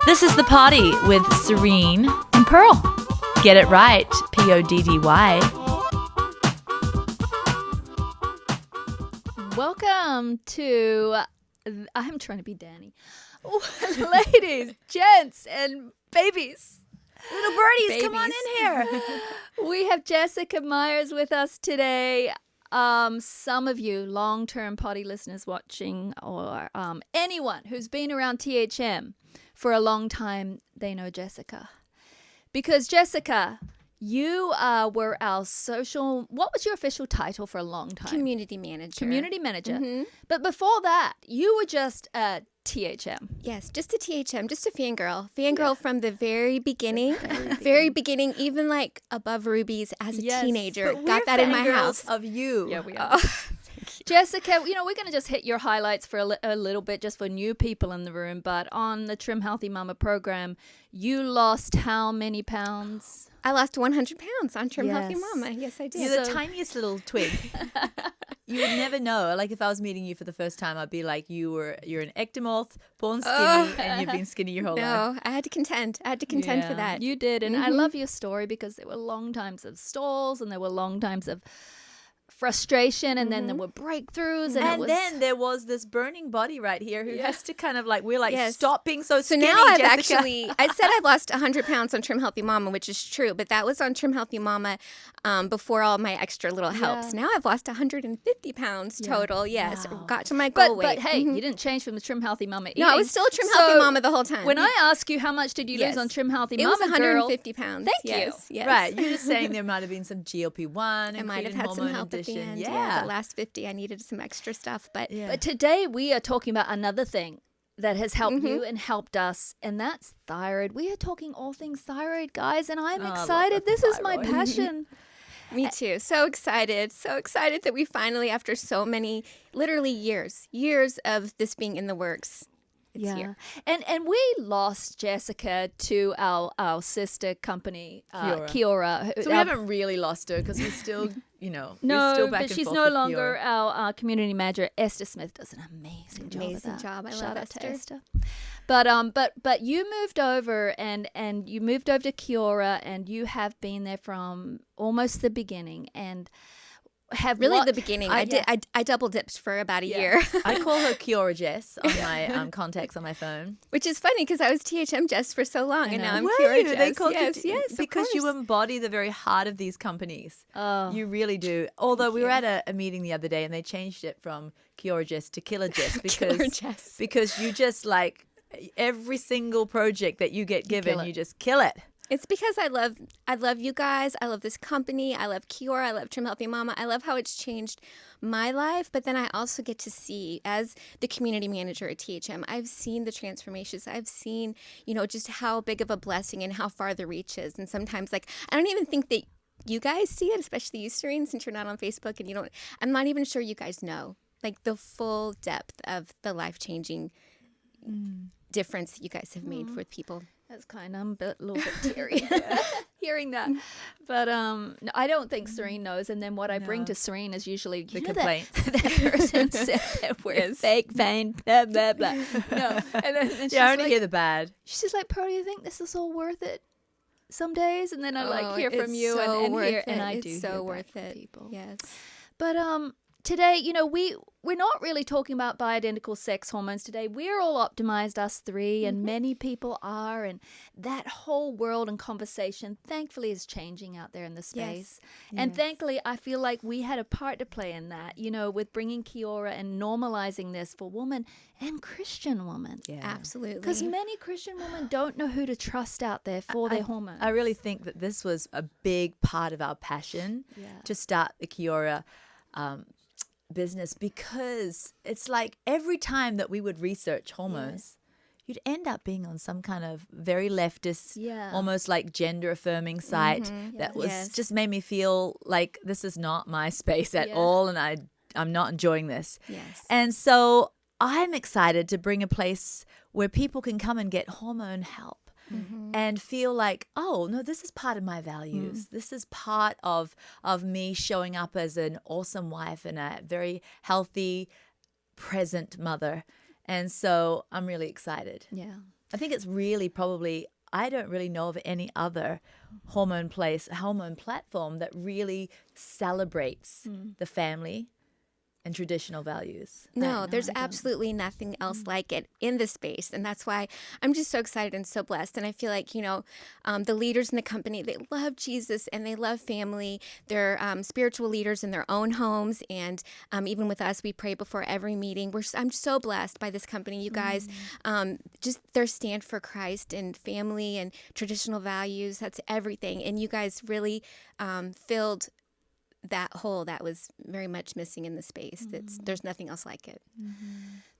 This is the Poddy with Serene and Pearl. Get it right, Poddy. Welcome to, I'm trying to be Danny. Ladies, gents, and babies. Little birdies, come on in here. We have Jessica Meyers with us today. Some of you long-term Poddy listeners watching, or anyone who's been around THM for a long time, they know Jessica. Because Jessica, you were our social, what was your official title for a long time? Community manager. Mm-hmm. But before that, you were just a THM. Yes, just a THM, just a fangirl. Fangirl from the very beginning. Very beginning, even like above Ruby's as a teenager. Got that in my house. Of you. Yeah, we are. Jessica, we're going to just hit your highlights for a little bit just for new people in the room. But on the Trim Healthy Mama program, you lost how many pounds? I lost 100 pounds on Trim Healthy Mama. Yes, I did. You're the tiniest little twig. You would never know. Like if I was meeting you for the first time, I'd be like, you're an ectomorph, born skinny, and you've been skinny your whole life. No, I had to contend. For that. You did. And I love your story because there were long times of stalls and there were long times of frustration, and then there were breakthroughs, and then there was this burning body right here who has to kind of like, we're like, stop being so skinny. So now I've Jessica. I said I've lost 100 pounds on Trim Healthy Mama, which is true, but that was on Trim Healthy Mama before all my extra little helps. Now I've lost 150 pounds total. Yes, got to my goal weight. But hey, you didn't change from the Trim Healthy Mama eating. No, I was still a Trim Healthy Mama the whole time. When I ask you how much did you lose on Trim Healthy Mama, it was 150 pounds. Thank you. Yes. Right, you're just saying there might have been some GLP-1. I might have had some help at the end. Yeah, the last 50 I needed some extra stuff, but today we are talking about another thing that has helped you and helped us, and that's thyroid. We are talking all things thyroid, guys, and I'm excited. This is my passion. Me too. So excited that we finally, after so many, literally years of this being in the works, it's here. And we lost Jessica to our sister company, Kiaora. So we haven't really lost her because we're still, no, we're still back but and she's forth no with longer Kiaora. our community manager. Esther Smith does an amazing job. I Shout love out to Esther. But you moved over and you moved over to Kiaora, and you have been there from almost the beginning and have the beginning. I double dipped for about a year. I call her Kiaora Jess on my contacts on my phone, which is funny because I was THM Jess for so long, and now I'm Were Kiaora you? Jess. They called yes, because you embody the very heart of these companies. Oh, you really do. Although we were at a meeting the other day and they changed it from Kiaora Jess to Killer Jess because you just like every single project that you get given, you just kill it. It's because I love you guys. I love this company. I love Kiaora. I love Trim Healthy Mama. I love how it's changed my life. But then I also get to see, as the community manager at THM, I've seen the transformations. I've seen, just how big of a blessing and how far the reach is. And sometimes, I don't even think that you guys see it, especially you, Serene, since you're not on Facebook and I'm not even sure you guys know, the full depth of the life-changing difference that you guys have made with people. That's kind of, I'm a little bit teary hearing that. But I don't think Serene knows. And then what I bring to Serene is usually the complaints. That person said that we're fake, vain, blah, blah, blah. No. And then she's I only hear the bad. She's just like, Pearl, do you think this is all worth it some days? And then I hear from you so and worth hear, it. and I it's do so hear worth back it. From people. Yes. But today, we're not really talking about bioidentical sex hormones today. We're all optimized, us three, and many people are. And that whole world and conversation, thankfully, is changing out there in the space. Yes. And thankfully, I feel like we had a part to play in that, with bringing Kiaora and normalizing this for women and Christian women. Yeah, absolutely. Because many Christian women don't know who to trust out there for their hormones. I really think that this was a big part of our passion to start the Kiaora business, because it's like every time that we would research hormones, you'd end up being on some kind of very leftist, almost like gender affirming site that was just made me feel like this is not my space at all, and I'm not enjoying this. Yes. And so I'm excited to bring a place where people can come and get hormone help. And feel like, oh, no, this is part of my values. This is part of me showing up as an awesome wife and a very healthy, present mother. And so I'm really excited. Yeah. I think it's really probably, I don't really know of any other hormone platform that really celebrates the family and traditional values. No, there's absolutely nothing else like it in the space. And that's why I'm just so excited and so blessed. And I feel like, the leaders in the company, they love Jesus and they love family. They're spiritual leaders in their own homes. And even with us, we pray before every meeting. I'm so blessed by this company. You guys, just their stand for Christ and family and traditional values. That's everything. And you guys really filled that hole that was very much missing in the space. There's nothing else like it.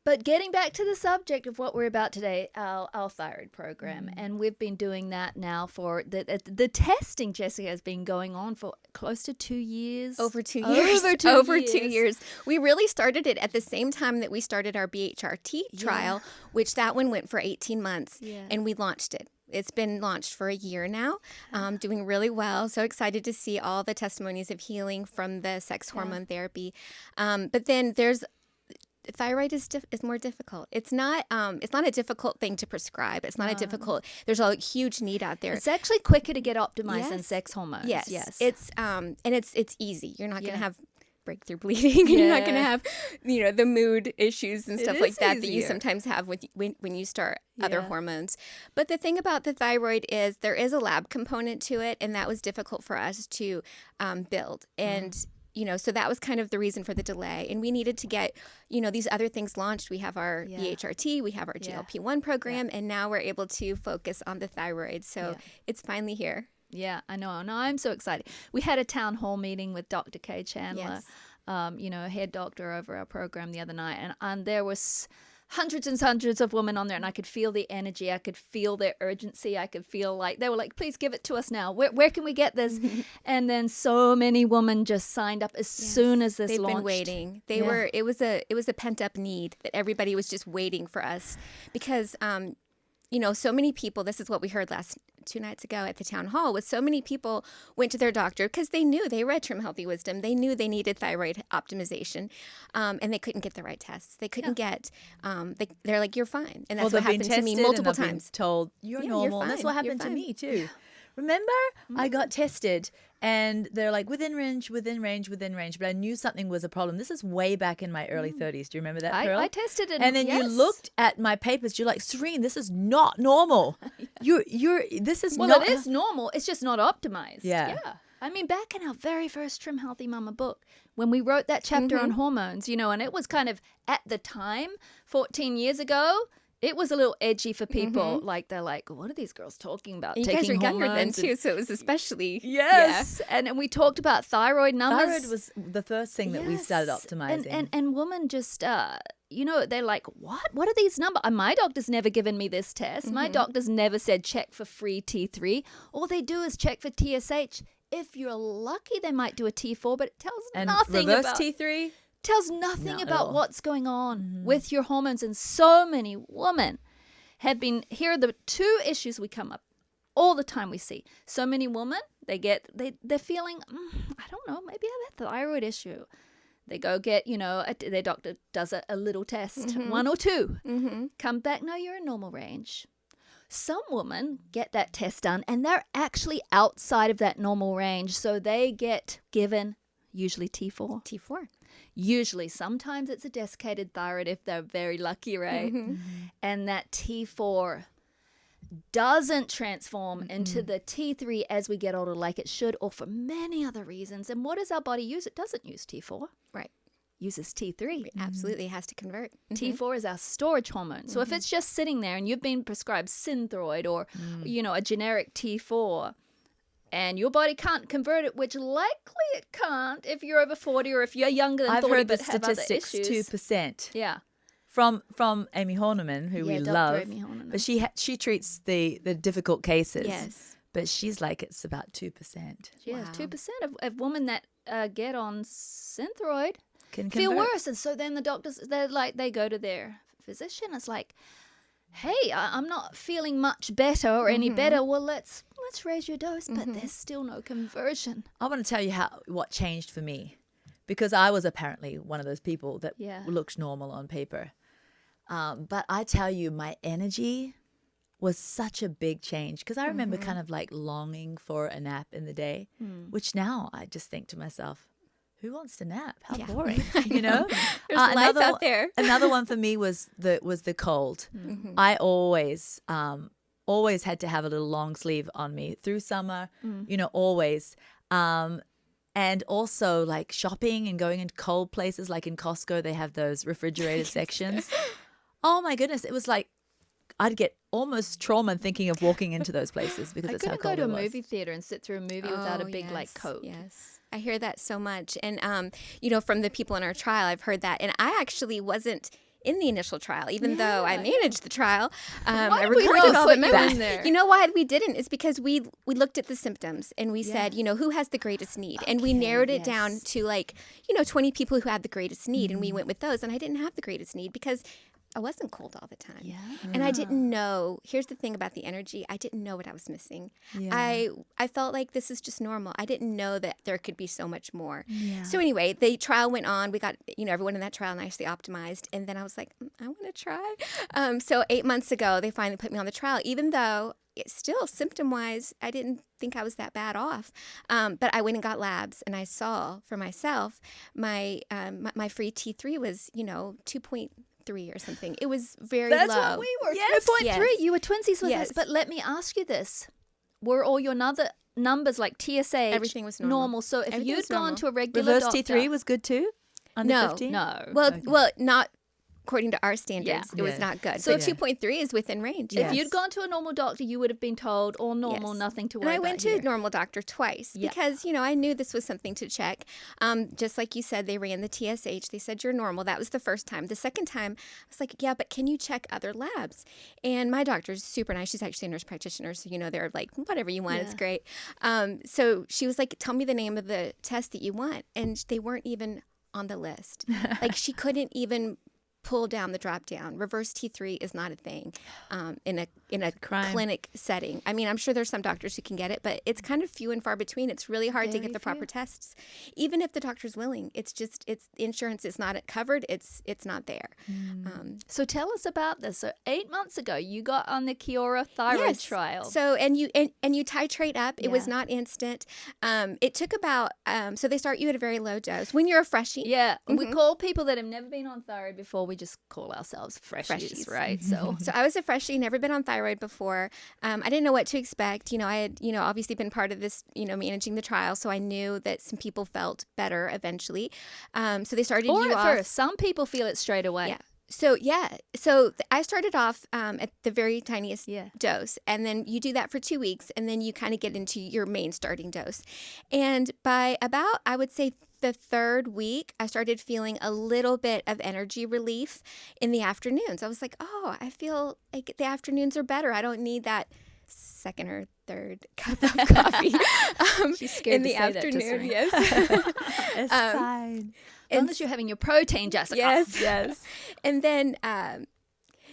But getting back to the subject of what we're about today, our thyroid program, and we've been doing that now for the testing, Jessica, has been going on for close to 2 years. Over 2 years. Over 2 years. We really started it at the same time that we started our BHRT trial, which that one went for 18 months, and we launched it. It's been launched for a year now, doing really well. So excited to see all the testimonies of healing from the sex hormone therapy. But then thyroid is more difficult. It's not a difficult thing to prescribe. It's not a difficult. There's a huge need out there. It's actually quicker to get optimized than sex hormones. Yes. It's and it's easy. You're not going to have breakthrough bleeding, and you're not going to have the mood issues and stuff like that that you sometimes have when you start other hormones. But the thing about the thyroid is there is a lab component to it, and that was difficult for us to build. And so that was kind of the reason for the delay. And we needed to get these other things launched. We have our BHRT, we have our GLP-1 program, and now we're able to focus on the thyroid. So it's finally here. Yeah, I know. No, I'm so excited. We had a town hall meeting with Dr. Kay Chandler, head doctor over our program the other night, and there was hundreds and hundreds of women on there, and I could feel the energy. I could feel their urgency. I could feel like they were like, please give it to us now. Where can we get this? And then so many women just signed up as soon as this launched. They've been waiting. It was a pent up need that everybody was just waiting for us because so many people, this is what we heard 2 nights ago at the town hall, was so many people went to their doctor because they knew, they read Trim Healthy Wisdom. They knew they needed thyroid optimization, and they couldn't get the right tests. They couldn't get, they're like, you're fine. And that's what happened to me multiple times. Told, you're normal. And that's what happened to me too. Remember? I got tested and they're like within range. But I knew something was a problem. This is way back in my early 30s. Do you remember that, Pearl? I tested it. And then you looked at my papers. You're like, Serene, this is not normal. This is not. Well, it is normal. It's just not optimized. Yeah. I mean, back in our very first Trim Healthy Mama book, when we wrote that chapter on hormones, and it was kind of at the time, 14 years ago, it was a little edgy for people. Like, they're like, what are these girls talking about? You guys are younger then, too, so it was especially... Yes. Yeah. And we talked about thyroid numbers. Thyroid was the first thing that we started optimizing. And women just, they're like, what? What are these numbers? My doctor's never given me this test. My doctor's never said check for free T3. All they do is check for TSH. If you're lucky, they might do a T4, but it tells nothing reverse about... T3? Tells nothing about what's going on with your hormones. And so many women have been, here are the 2 issues we come up all the time we see. So many women, they're feeling, I don't know, maybe I have a thyroid issue. They go get, their doctor does a little test, 1 or 2, come back, no, you're in normal range. Some women get that test done and they're actually outside of that normal range. So they get given usually T4. Usually, sometimes it's a desiccated thyroid if they're very lucky, right? And that T4 doesn't transform into the T3 as we get older like it should, or for many other reasons. And what does our body use? It doesn't use T4. Right. Uses T3. It absolutely has to convert. T4 is our storage hormone. So if it's just sitting there and you've been prescribed Synthroid or, a generic T4, and your body can't convert it, which likely it can't if you're over 40 or if you're younger than 40 I've heard but the have other statistics, issues. 2%. Yeah. From Amy Horniman, who we Dr. love. Amy Horniman. But she treats the difficult cases. Yes. But she's like, it's about 2%. Yeah, 2% of women that get on Synthroid Can feel convert. worse. And so then the doctors, they go to their physician. It's like, hey, I'm not feeling much better or any better. Well, let's raise your dose, but there's still no conversion. I want to tell you what changed for me, because I was apparently one of those people that looked normal on paper. But I tell you, my energy, was such a big change because I remember kind of like longing for a nap in the day, which now I just think to myself, who wants to nap? How boring, you know? There's life out there. Another one for me was the cold. I always had to have a little long sleeve on me through summer, you know, always. And also like shopping and going into cold places, like in Costco, they have those refrigerated sections. Oh my goodness, it was like I'd get almost trauma thinking of walking into those places because it's how cold it was. I couldn't go to a movie theater and sit through a movie without a big like coat. Yes, I hear that so much. And, you know, from the people in our trial, I've heard that. And I actually wasn't in the initial trial, even though I managed the trial. Why I did we recorded not all put the you members. in there? You know why we didn't? It's because we looked at the symptoms and we said, you know, who has the greatest need? And we narrowed it down to like, you know, 20 people who had the greatest need. And we went with those. And I didn't have the greatest need because I wasn't cold all the time. Yeah. And I didn't know, here's the thing about the energy, I didn't know what I was missing. Yeah. I felt like this is just normal. I didn't know that there could be so much more. Yeah. So anyway, the trial went on. We got, you know, everyone in that trial nicely optimized. And then I was like, I want to try. So 8 months ago, they finally put me on the trial, even though it's still symptom-wise, I didn't think I was that bad off. But I went and got labs and I saw for myself, my free T3 was, you know, 2.3 or something. It was very low. That's what we were. Yes. 2.3. Yes. You were twinsies with Yes. us. But let me ask you this. Were all your numbers like TSH Everything was normal. So if Everything you'd was gone normal. to a regular Reverse doctor, T3 was good too? Under No. 15? no. Well, not according to our standards. It was Yeah. not good. So So 2.3 is within range. Yeah. If you'd gone to a normal doctor, you would have been told all normal, Yes. nothing to And worry I about went to here. a normal doctor twice Yeah. because, you know, I knew this was something to check. Just like you said, they ran the TSH. They said, you're normal. That was the first time. The second time, I was like, yeah, but can you check other labs? And my doctor's super nice. She's actually a nurse practitioner. So, you know, they're like, whatever you want, it's great. So she was like, tell me the name of the test that you want. And they weren't even on the list. Like she couldn't even pull down the drop down. Reverse T3 is not a thing in a crime. clinic setting. I mean, I'm sure there's some doctors who can get it, but it's kind of few and far between. It's really hard to Very get the proper few. tests, even if the doctor's willing. It's insurance is not covered. It's not there. So tell us about this. So 8 months ago, you got on the Kiaora Thyroid trial. So and you titrate up. It was Yeah. not instant. It took about so they start you at a very low dose when you're a freshie. Yeah, we call people that have never been on thyroid before, we just call ourselves freshies, right? So So I was a freshie, never been on thyroid before. I didn't know what to expect. You know, I had, you know, obviously been part of this, you know, managing the trial. So I knew that some people felt better eventually. So they started or you at off. first, some people feel it straight away. Yeah. So I started off at the very tiniest Yeah. dose, and then you do that for 2 weeks, and then you kind of get into your main starting dose. And by about, I would say, the third week, I started feeling a little bit of energy relief in the afternoons. I was like, oh, I feel like the afternoons are better. I don't need that second or third cup of coffee She's scared in to the say that to afternoon. Serena. Yes. It's fine. As long as you're having your protein, Jessica. Yes. And then,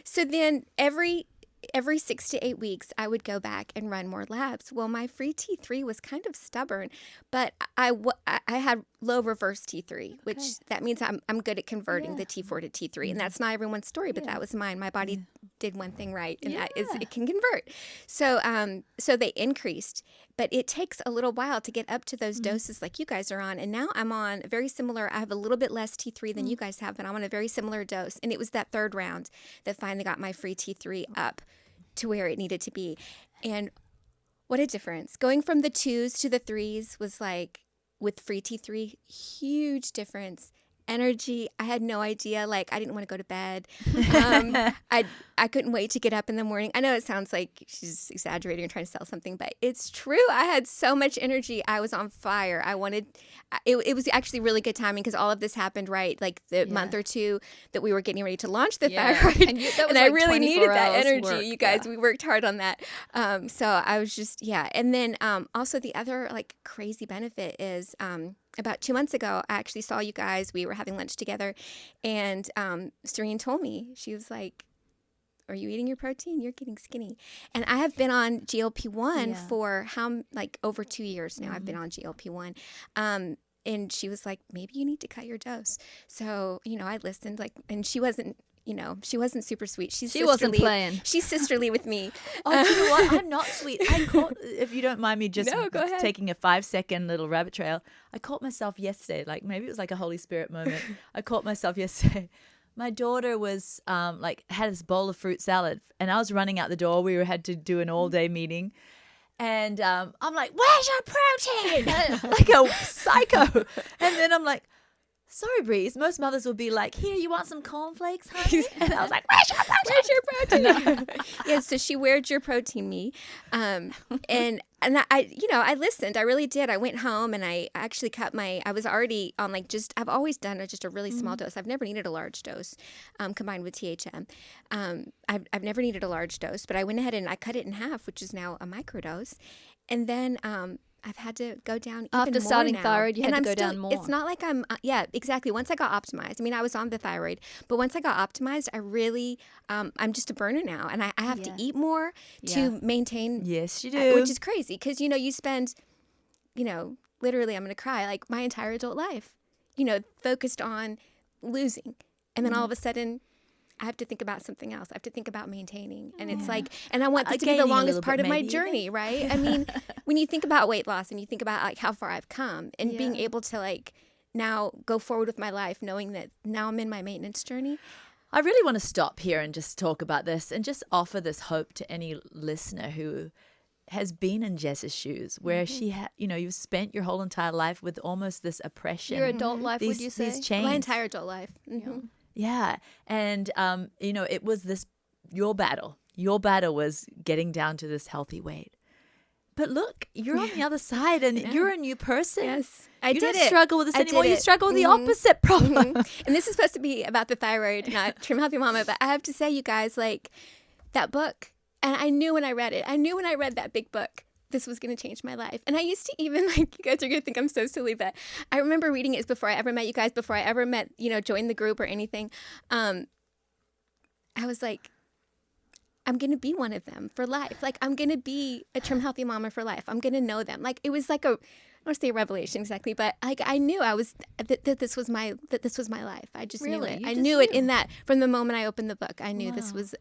so then every 6 to 8 weeks, I would go back and run more labs. Well, my free T3 was kind of stubborn, but I had low reverse T3, which that means I'm good at converting the T4 to T3. And that's not everyone's story, but that was mine. My body did one thing right, and that is it can convert. So so they increased, but it takes a little while to get up to those doses like you guys are on. And now I'm on a very similar, I have a little bit less T3 than you guys have, but I'm on a very similar dose. And it was that third round that finally got my free T3 up to where it needed to be. And what a difference. Going from the 2s to the 3s was like, with free T3, huge difference. Energy, I had no idea. Like, I didn't want to go to bed. I couldn't wait to get up in the morning. I know it sounds like she's exaggerating and trying to sell something, but it's true. I had so much energy. I was on fire. It was actually really good timing because all of this happened right, like the month or two that we were getting ready to launch the thyroid. And that was I like really 24 needed that hours energy. work. You guys, we worked hard on that. So I was just, And then also the other like crazy benefit is about 2 months ago, I actually saw you guys. We were having lunch together, and Serene told me, she was like, are you eating your protein? You're getting skinny. And I have been on GLP-1 for over 2 years now. I've been on GLP-1. And she was like, maybe you need to cut your dose. So, I listened, and she wasn't she wasn't super sweet. She wasn't playing. She's sisterly with me. Oh, you know what? I'm not sweet. If you don't mind me just No, go ahead. taking a 5-second little rabbit trail, I caught myself yesterday, like maybe it was like a Holy Spirit moment. I caught myself yesterday. My daughter was had this bowl of fruit salad, and I was running out the door. We had to do an all-day meeting. And I'm like, where's your protein? Like a psycho. And then I'm like, sorry, Breeze. Most mothers would be like, here, you want some cornflakes, honey? And I was like, where's your protein? Where's your protein? Yeah, so she where'd your protein me. And I listened. I really did. I went home and I actually I was already on I've always done just a really small dose. I've never needed a large dose combined with THM. I've never needed a large dose, but I went ahead and I cut it in half, which is now a microdose. And then I've had to go down even After more starting now. thyroid, you and had to I'm go down more. It's not like I'm, exactly. Once I got optimized, I mean, I was on the thyroid, but once I got optimized, I really, I'm just a burner now. And I have to eat more to maintain. Yes, you do. Which is crazy because, you spend, literally, I'm going to cry, like my entire adult life, focused on losing. And then all of a sudden, I have to think about something else. I have to think about maintaining. And it's and I want this to be the longest part of my journey, right? I mean, when you think about weight loss and you think about how far I've come and being able to now go forward with my life, knowing that now I'm in my maintenance journey. I really want to stop here and just talk about this and just offer this hope to any listener who has been in Jess's shoes, where she had, you've spent your whole entire life with almost this oppression. Your adult life, would you say? These chains. My entire adult life. Yeah. And, it was your battle. Your battle was getting down to this healthy weight. But look, you're on the other side and you're a new person. Yes. You don't struggle with this anymore. You struggle with the opposite problem. And this is supposed to be about the thyroid, not Trim Healthy Mama. But I have to say, you guys, that book, and I knew when I read it, that big book, this was going to change my life. And I used to even, you guys are going to think I'm so silly, but I remember reading it before I ever met you guys, before I ever met, joined the group or anything. I was like, I'm going to be one of them for life. I'm going to be a Trim Healthy Mama for life. I'm going to know them. It was I don't want to say a revelation exactly, but I knew I was, that this was my life. I just knew it. I knew it in that, from the moment I opened the book, I knew this was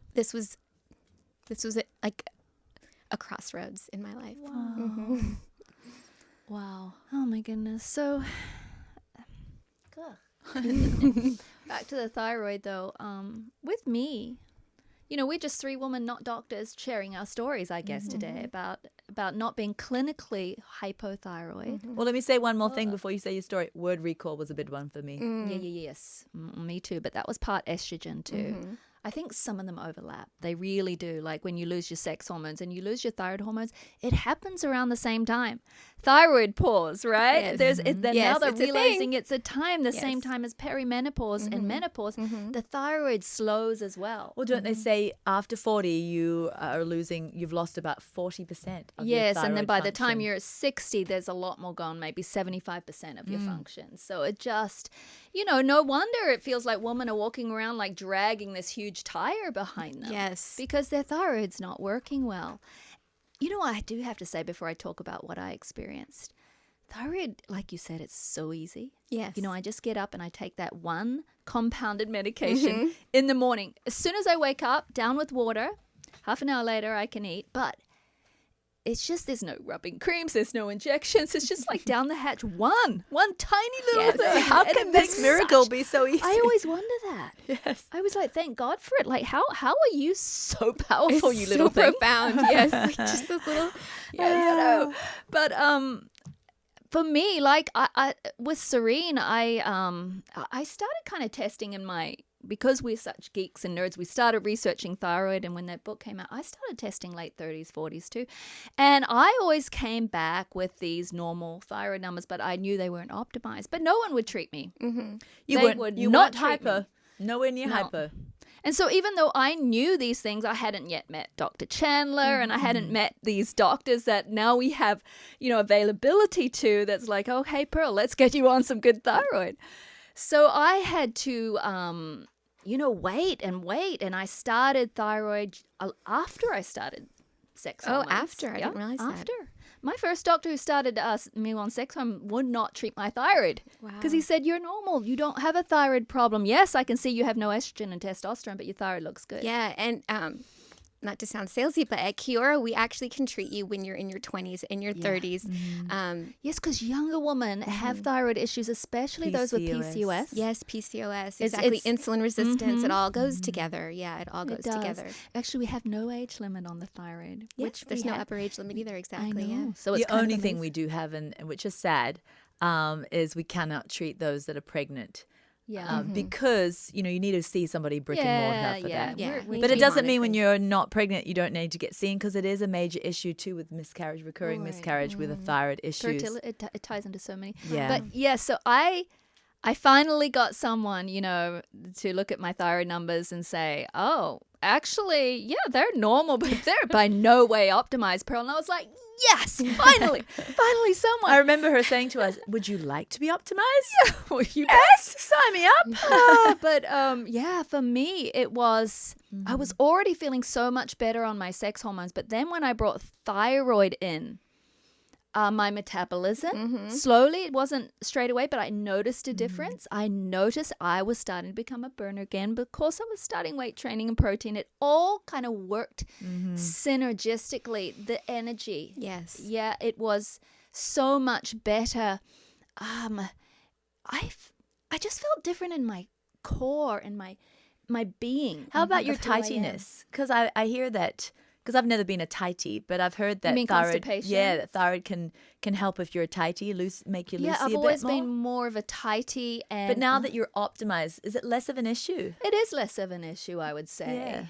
a crossroads in my life. Wow. Wow. Oh my goodness. So back to the thyroid though. With me, we're just three women, not doctors, sharing our stories, I guess, today about not being clinically hypothyroid. Well, let me say one more thing before you say your story. Word recall was a big one for me. Yes. Me too. But that was part estrogen too. I think some of them overlap. They really do. Like when you lose your sex hormones and you lose your thyroid hormones, it happens around the same time. Thyroid pause, right? Yes. Now they're it's a realizing thing. It's a time, the same time as perimenopause and menopause. The thyroid slows as well. Well, don't they say after 40 you've lost about 40% of your Yes, thyroid and then by the function. time you're at 60, there's a lot more gone, maybe 75% of your function. So it just, no wonder it feels like women are walking around dragging this huge tire behind them. Yes. Because their thyroid's not working well. I do have to say before I talk about what I experienced, thyroid, like you said, it's so easy. Yes. I just get up and I take that one compounded medication in the morning. As soon as I wake up, down with water, half an hour later I can eat. But it's just, there's no rubbing creams, there's no injections. It's just down the hatch, one tiny little thing. How can this miracle be so easy? I always wonder that. Yes. I was like, thank God for it. How are you so powerful, It's you little so thing? profound. Yes. Just this little. Yeah, But for me, I with Serene, I started kind of testing because we're such geeks and nerds, we started researching thyroid, and when that book came out, I started testing late 30s, 40s too. And I always came back with these normal thyroid numbers, but I knew they weren't optimized. But no one would treat me. You weren't hyper. Nowhere near hyper. And so even though I knew these things, I hadn't yet met Dr. Chandler and I hadn't met these doctors that now we have, availability to, that's like, oh, hey, Pearl, let's get you on some good thyroid. So I had to, wait. And I started thyroid after I started sex hormones. After. I didn't realize that. My first doctor who started me on sex hormone would not treat my thyroid because he said, you're normal. You don't have a thyroid problem. Yes, I can see you have no estrogen and testosterone, but your thyroid looks good. Yeah, and not to sound salesy, but at Kiaora, we actually can treat you when you're in your 20s and your 30s. Yes, because younger women have thyroid issues, especially those with PCOS. Yes, PCOS, exactly. Insulin resistance, it all goes together. Yeah, it all goes together. Actually, we have no age limit on the thyroid. Yes, which there's no upper age limit either, exactly. I know. Yeah. So it's the only thing we do have, and which is sad, is we cannot treat those that are pregnant. Yeah. Because, you need to see somebody brick and mortar for that. Yeah. But it doesn't mean when you're not pregnant, you don't need to get seen, because it is a major issue too with miscarriage, recurring miscarriage with a thyroid issues. It ties into so many. Yeah. But yeah, so I finally got someone, to look at my thyroid numbers and say, oh, actually, yeah, they're normal, but they're by no way optimized, Pearl. And I was like, yes, finally someone. I remember her saying to us, would you like to be optimized? Yes, sign me up. But yeah, for me, it was, I was already feeling so much better on my sex hormones. But then when I brought thyroid in, my metabolism, slowly, it wasn't straight away, but I noticed a difference. I noticed I was starting to become a burner again because I was starting weight training and protein. It all kind of worked synergistically, the energy. Yes. Yeah, it was so much better. I just felt different in my core and my being. How about your of who I am. tightiness? Because I hear that, because I've never been a tighty, but I've heard that You mean thyroid, constipation? that thyroid can help if you're a tighty, make you loosey Yeah, I've a bit always more. been more of a tighty. But now that you're optimized, is it less of an issue? It is less of an issue, I would say.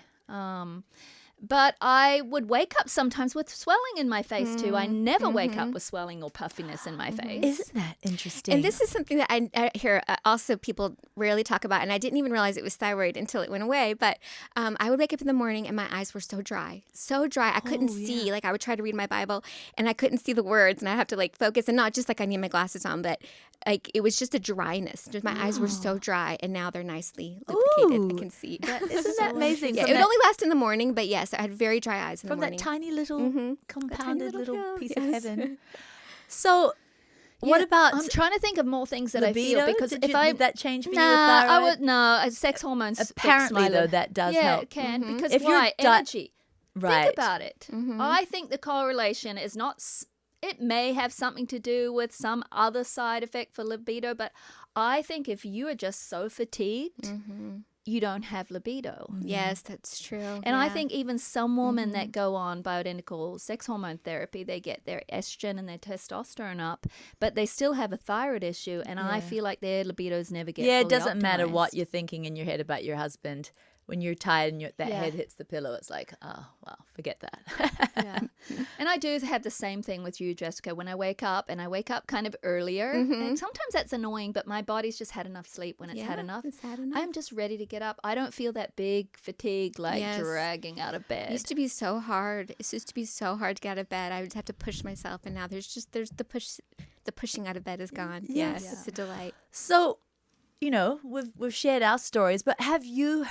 But I would wake up sometimes with swelling in my face too. I never wake up with swelling or puffiness in my face. Isn't that interesting? And this is something that I hear also people rarely talk about, and I didn't even realize it was thyroid until it went away. But I would wake up in the morning and my eyes were so dry. I couldn't see. Like I would try to read my Bible and I couldn't see the words, and I have to focus, and not just I need my glasses on, but it was just a dryness. Just my eyes were so dry, and now they're nicely lubricated. I can see. Isn't that amazing? Yeah, it would only last in the morning, but yes, I had very dry eyes in the morning. That tiny little compounded little piece of yes. heaven. So, what about I'm trying to think of more things that libido? I feel, because did that change for you with I thyroid? would no. Sex hormones Apparently, fix my though, that does yeah, help. it can because If you're why energy? Right. Think about it. I think the correlation is not. It may have something to do with some other side effect for libido, but I think if you are just so fatigued, you don't have libido. Yes, that's true. And I think even some women that go on bioidentical sex hormone therapy, they get their estrogen and their testosterone up, but they still have a thyroid issue, and I feel like their libidos never get it fully doesn't matter what optimized. you're thinking in your head about your husband. When you're tired and that head hits the pillow, it's like, oh, well, forget that. Yeah. And I do have the same thing with you, Jessica. When I wake up, and I wake up kind of earlier, and sometimes that's annoying, but my body's just had enough sleep when it's had enough. It's had enough. I'm just ready to get up. I don't feel that big fatigue dragging out of bed. It used to be so hard. It used to be so hard to get out of bed. I would have to push myself, and now there's the pushing out of bed is gone. Yes, it's a delight. So, we've shared our stories, but what have you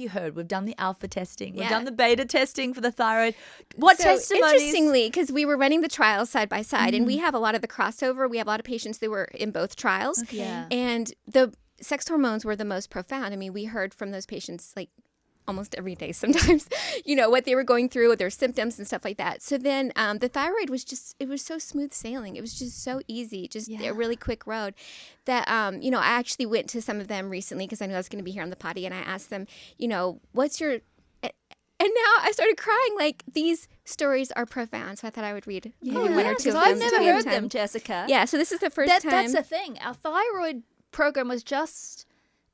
heard? We've done the alpha testing. We've done the beta testing for the thyroid. What testimonies? Interestingly, because we were running the trials side by side, and we have a lot of the crossover. We have a lot of patients that were in both trials. Okay. Yeah. And the sex hormones were the most profound. I mean, we heard from those patients almost every day sometimes, what they were going through with their symptoms and stuff like that. So then the thyroid was it was so smooth sailing. It was just so easy, just a really quick road that, I actually went to some of them recently because I knew I was going to be here on the Poddy, and I asked them, what's your... And now I started crying, these stories are profound. So I thought I would read maybe one or two of them. I've never heard them, Jessica. Yeah, so this is the first time. That's the thing. Our thyroid program was just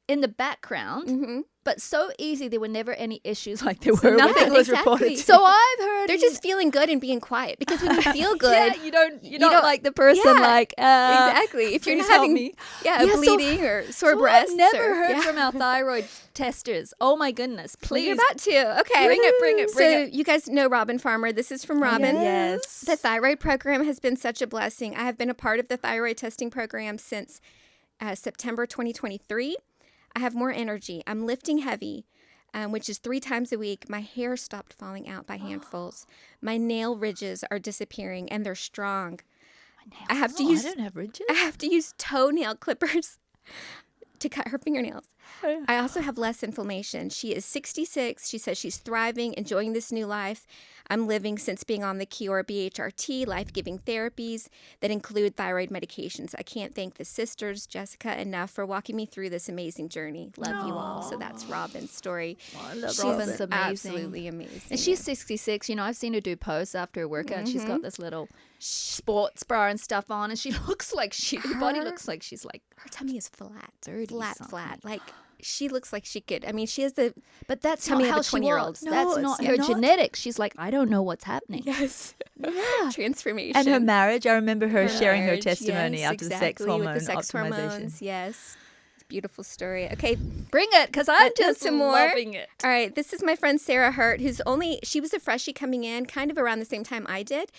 in the background, but so easy. There were never any issues like there were. Nothing was exactly. reported. So I've heard They're just feeling good and being quiet, because when you feel good, you're not like the person exactly. If you're not having bleeding or sore breasts. I've never heard from our thyroid testers. Oh my goodness, please. You're about to. Okay. Bring it. So you guys know Robin Farmer. This is from Robin. Yes. The thyroid program has been such a blessing. I have been a part of the thyroid testing program since September 2023. I have more energy. I'm lifting heavy. which is 3 times a week, my hair stopped falling out by handfuls. My nail ridges are disappearing, and they're strong. I have to use I don't have ridges. I have to use toenail clippers to cut her fingernails. I also have less inflammation. She is 66. She says she's thriving, enjoying this new life I'm living since being on the Kiaora BHRT life-giving therapies that include thyroid medications. I can't thank the sisters, Jessica, enough for walking me through this amazing journey. Love you all. So that's Robin's story. I love She's Robin's amazing. absolutely amazing. And she's 66. You know, I've seen her do posts after a workout. She's got this little sports bra and stuff on, and she looks like her body looks like she's like her tummy is flat. 30 flat. something. Like she looks like she could. I mean, she has the But that's tummy not of how a she 20-year-old. was. No, That's it's not her not. genetics. She's like, I don't know what's happening. yes transformation. And her marriage, I remember her sharing her Marriage, testimony yes, after the sex exactly, hormone with the sex optimization. hormones. Yes, beautiful story. Okay, Bring it, because I'm Let's do just some more. loving it. all right. This is my friend Sarah Hurt, she was a freshie coming in, kind of around the same time I did.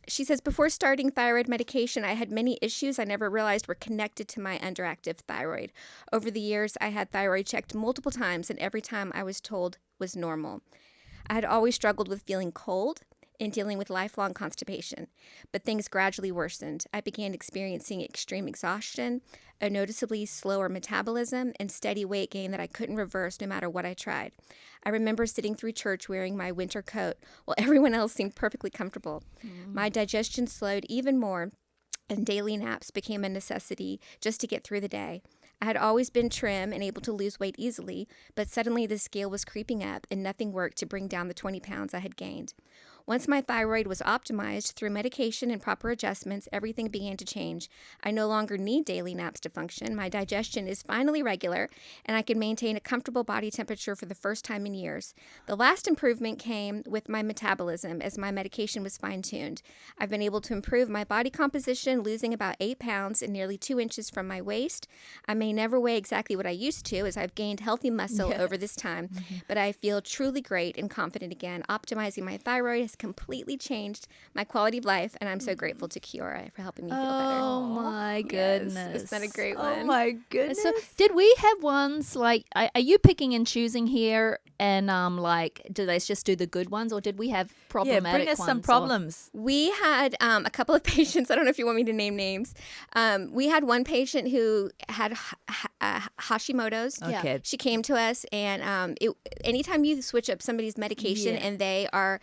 She says, before starting thyroid medication, I had many issues I never realized were connected to my underactive thyroid. Over the years, I had thyroid checked multiple times, and every time I was told was normal. I had always struggled with feeling cold and dealing with lifelong constipation, but things gradually worsened. I began experiencing extreme exhaustion, a noticeably slower metabolism, and steady weight gain that I couldn't reverse no matter what I tried. I remember sitting through church wearing my winter coat while everyone else seemed perfectly comfortable. My digestion slowed even more, and daily naps became a necessity just to get through the day. I had always been trim and able to lose weight easily, but suddenly the scale was creeping up and nothing worked to bring down the 20 pounds I had gained. Once my thyroid was optimized through medication and proper adjustments, everything began to change. I no longer need daily naps to function. My digestion is finally regular, and I can maintain a comfortable body temperature for the first time in years. The last improvement came with my metabolism as my medication was fine-tuned. I've been able to improve my body composition, losing about 8 pounds and nearly 2 inches from my waist. I may never weigh exactly what I used to, as I've gained healthy muscle over this time, but I feel truly great and confident again. Optimizing my thyroid has completely changed my quality of life, and I'm so grateful to Kiaora for helping me feel better. Oh my goodness. Isn't that a great one? Oh my goodness. So did we have ones like, are you picking and choosing here, and like, do they just do the good ones, or did we have yeah, problematic bring us some ones, or- problems. We had a couple of patients. I don't know if you want me to name names. We had one patient who had Hashimoto's. Okay. She came to us, and anytime you switch up somebody's medication and they are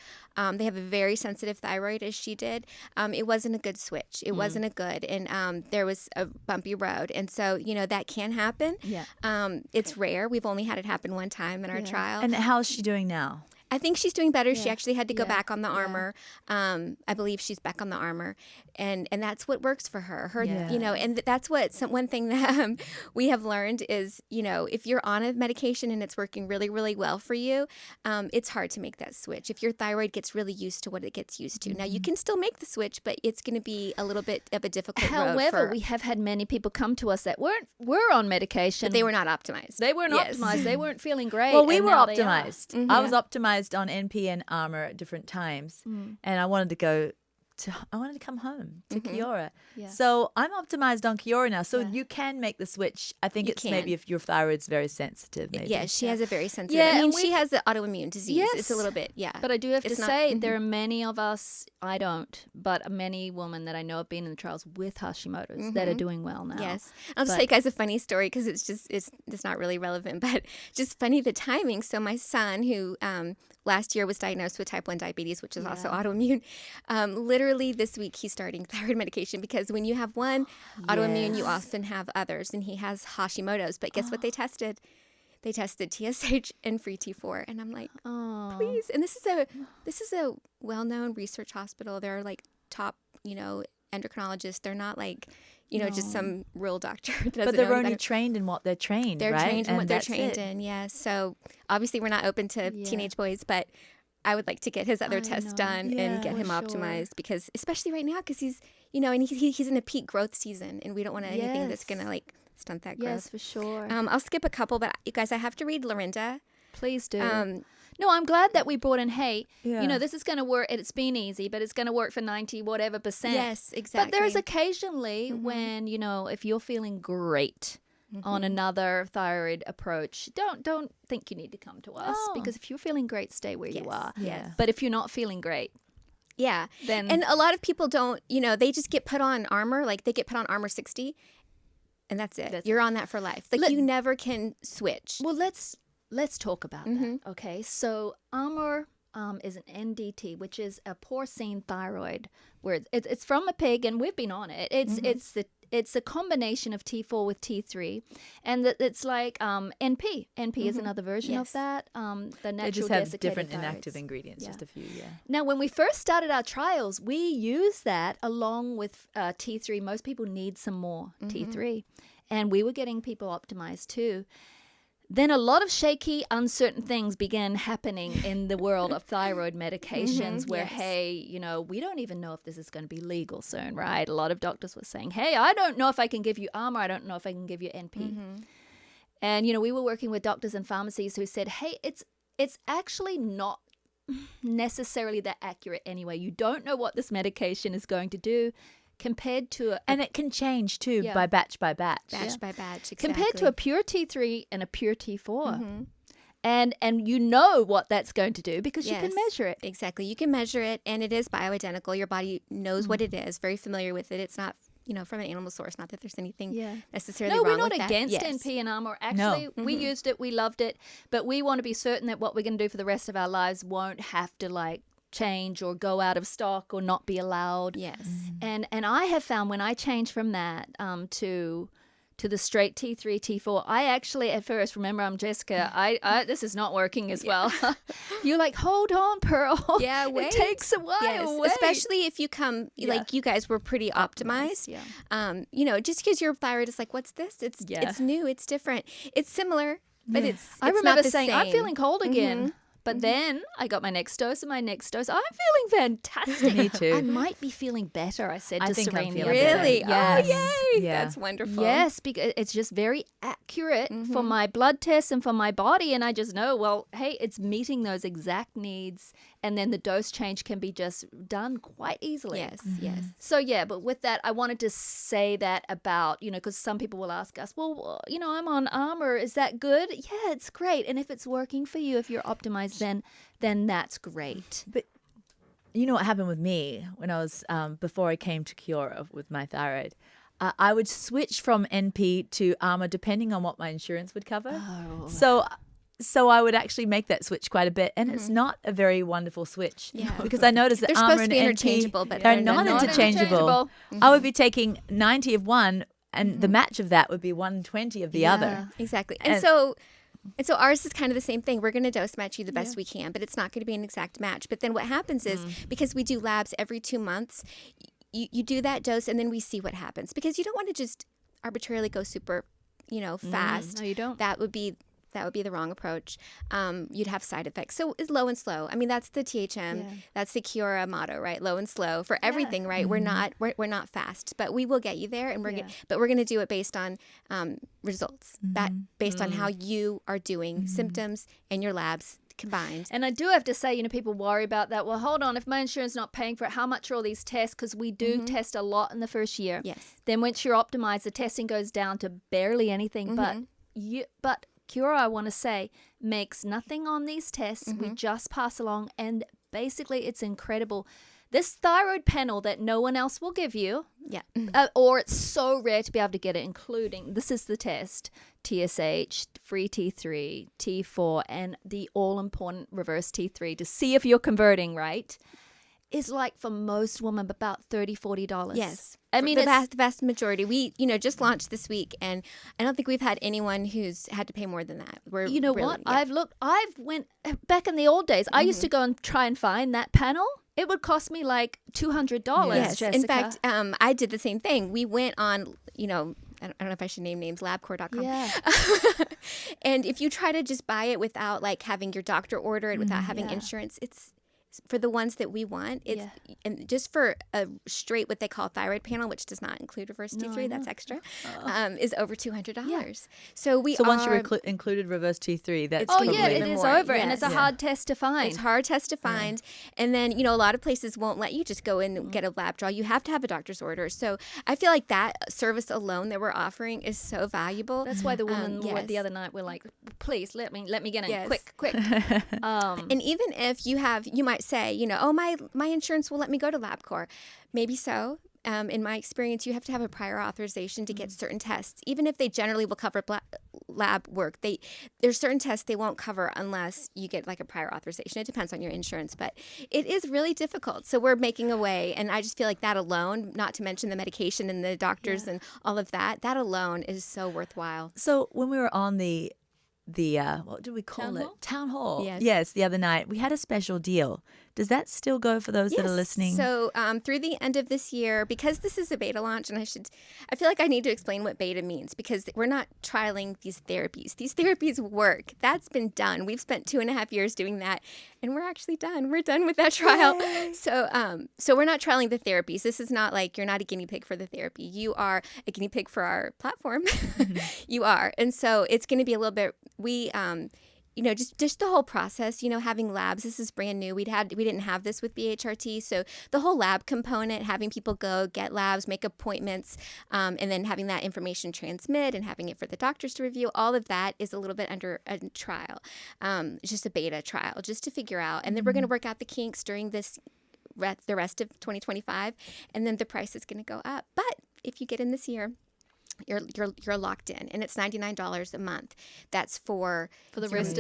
they have a very sensitive thyroid, as she did, it wasn't a good switch. It wasn't a good, and there was a bumpy road, and so that can happen. Yeah. It's rare. We've only had it happen one time in our trial. And how's she doing now? I think she's doing better. She actually had to go Yeah. back on the armor. I believe she's back on the armor, and that's what works for her. Yeah. And that's what one thing that we have learned is, if you're on a medication and it's working really, really well for you, it's hard to make that switch. If your thyroid gets really used to what it gets used to, now you can still make the switch, but it's going to be a little bit of a difficult road. However, we have had many people come to us that were on medication. but they were not optimized. They weren't Yes. optimized. They weren't feeling great. Well, we and were now they are. optimized. I was optimized on NP and Armour at different times, and I wanted to come home to Kiaora. Yeah. So I'm optimized on Kiaora now. So you can make the switch. I think it's maybe if your thyroid's very sensitive. Maybe. Yeah, she has a very sensitive. Yeah, I mean, and she has the autoimmune disease. Yes. It's a little bit, But I do have to It's not- say, there are many of us, I don't, but many women that I know have been in the trials with Hashimoto's that are doing well now. Yes. I'll just tell you guys a funny story because it's not really relevant, but just funny the timing. So my son, who last year was diagnosed with type 1 diabetes, which is also autoimmune, literally this week he's starting thyroid medication because when you have one autoimmune, you often have others, and he has Hashimoto's. But guess what they tested? They tested TSH and free T4, and I'm like, Oh. please. And this is a well-known research hospital. They're like top, endocrinologists. They're not like, just some real doctor. that doesn't But they're know any only better. trained in what they're trained. They're right? trained in And what they're that's trained it. in, yes. So obviously we're not open to teenage boys, but I would like to get his other tests done and get him optimized because, especially right now, because he's, and he's in a peak growth season, and we don't want anything that's going to stunt that growth. Yes, for sure. I'll skip a couple, but you guys, I have to read Lorinda. Please do. No, I'm glad that we brought in, hey, Yeah. this is going to work. It's been easy, but it's going to work for 90 whatever %. Yes, exactly. But there's occasionally when, if you're feeling great, on another thyroid approach, don't think you need to come to us, because if you're feeling great, stay where you are. Yeah. But if you're not feeling great, then and a lot of people don't, they just get put on armor, like they get put on armor 60, and that's it. You're on that for life. Like you never can switch. Well, let's talk about that. Okay, so Armor is an NDT, which is a porcine thyroid, where it's from a pig, and we've been on it. It's a combination of T4 with T3, and it's like NP. NP is another version of that. The natural they just have desiccated different thyroids. inactive ingredients, just a few. Yeah. Now, when we first started our trials, we used that along with T3. Most people need some more T3, and we were getting people optimized too. Then a lot of shaky, uncertain things began happening in the world of thyroid medications where, hey, we don't even know if this is going to be legal soon, right? A lot of doctors were saying, hey, I don't know if I can give you Armor. I don't know if I can give you NP. And, we were working with doctors and pharmacies who said, hey, it's actually not necessarily that accurate anyway. You don't know what this medication is going to do. Compared to and it can change too by batch by batch. By batch, exactly. Compared to a pure T3 and a pure T4. And what that's going to do because you can measure it. Exactly. You can measure it, and it is bioidentical. Your body knows what it is, very familiar with it. It's not, from an animal source. Not that there's anything necessarily wrong with that. No, we're not against NP and Armor. Actually, we used it. We loved it. But we want to be certain that what we're going to do for the rest of our lives won't have to, change or go out of stock or not be allowed. Yes. And I have found when I change from that to the straight T3, T4, I actually at first, remember I'm Jessica, I this is not working as well. You're like, hold on, Pearl. Yeah, wait. It takes a while. Yes. Wait. Especially if you come, like you guys were pretty optimized. Just because your thyroid is like, what's this? It's new, it's different. It's similar, but it's I remember not the saying, same. I'm feeling cold again. But then I got my next dose and my next dose. I'm feeling fantastic. Me too. I might be feeling better, I said to think I'm Serene. feeling Really? better. Yes. Oh, yay. Yeah. That's wonderful. Yes, because it's just very accurate for my blood tests and for my body. And I just know, well, hey, it's meeting those exact needs. And then the dose change can be just done quite easily. Yes, yes. So, but with that, I wanted to say that about, because some people will ask us, well, I'm on Armor. Is that good? Yeah, it's great. And if it's working for you, if you're optimized, then that's great. But you know what happened with me when I was, before I came to Kiaora with my thyroid? I would switch from NP to Armor depending on what my insurance would cover. Oh. So I would actually make that switch quite a bit, and it's not a very wonderful switch because I noticed that they're Armor supposed to and be NP, interchangeable, but they're not interchangeable. I would be taking 90 of one, and the match of that would be 120 of the other. Exactly. And so ours is kind of the same thing. We're going to dose match you the best we can, but it's not going to be an exact match. But then what happens is, because we do labs every 2 months, you do that dose, and then we see what happens. Because you don't want to just arbitrarily go super, fast. No, you don't. That would be the wrong approach. You'd have side effects. So it's low and slow. I mean, that's the THM. That's the Kiaora motto, right? Low and slow for everything, right? We're not fast, but we will get you there, and we're going to do it based on results. That based on how you are doing, symptoms and your labs combined. And I do have to say, people worry about that. Well, hold on, if my insurance is not paying for it, how much are all these tests? Because we do test a lot in the first year. Yes. Then once you're optimized, the testing goes down to barely anything. But Kiaora, I want to say, makes nothing on these tests. We just pass along, and basically it's incredible. This thyroid panel that no one else will give you, or it's so rare to be able to get it, including, this is the test, TSH, free T3, T4, and the all-important reverse T3 to see if you're converting, right? Is like for most women about $30, $40. Yes. I mean, the vast majority. We, just launched this week, and I don't think we've had anyone who's had to pay more than that. What? Yeah. I've went back in the old days. I used to go and try and find that panel. It would cost me like $200. Yes. Jessica. In fact, I did the same thing. We went on, I don't know if I should name names, labcore.com. Yeah. And if you try to just buy it without having your doctor order it, without having insurance, for the ones that we want, it's and just for a straight what they call thyroid panel, which does not include reverse T3, that's extra, is over $200. Yeah. So once you included reverse T3, that's it is over, and it's a Yes. hard test to find. It's a hard test to find. And then, a lot of places won't let you just go in and get a lab draw. You have to have a doctor's order. So I feel like that service alone that we're offering is so valuable. That's why the woman the other night were like, please let me get in quick. And even if you might say, oh, my insurance will let me go to LabCorp. Maybe so. In my experience, you have to have a prior authorization to get certain tests. Even if they generally will cover lab work, there's certain tests they won't cover unless you get like a prior authorization. It depends on your insurance, but it is really difficult. So we're making a way, and I just feel like that alone, not to mention the medication and the doctors and all of that alone is so worthwhile. So when we were on the what do we call it? Town hall. Yes, the other night we had a special deal. Does that still go for those that are listening? So through the end of this year, because this is a beta launch, and I feel like I need to explain what beta means, because we're not trialing these therapies. These therapies work. That's been done. We've spent 2.5 years doing that, and we're actually done. We're done with that trial. Yay. So we're not trialing the therapies. This is not like you're not a guinea pig for the therapy. You are a guinea pig for our platform. You are. And so it's going to be a little bit, just the whole process, having labs, this is brand new. We didn't have this with BHRT. So the whole lab component, having people go get labs, make appointments, and then having that information transmit and having it for the doctors to review, all of that is a little bit under a trial. It's just a beta trial just to figure out. And then we're going to work out the kinks during the rest of 2025. And then the price is going to go up. But if you get in this year, you're locked in, and it's $99 a month. That's for the rest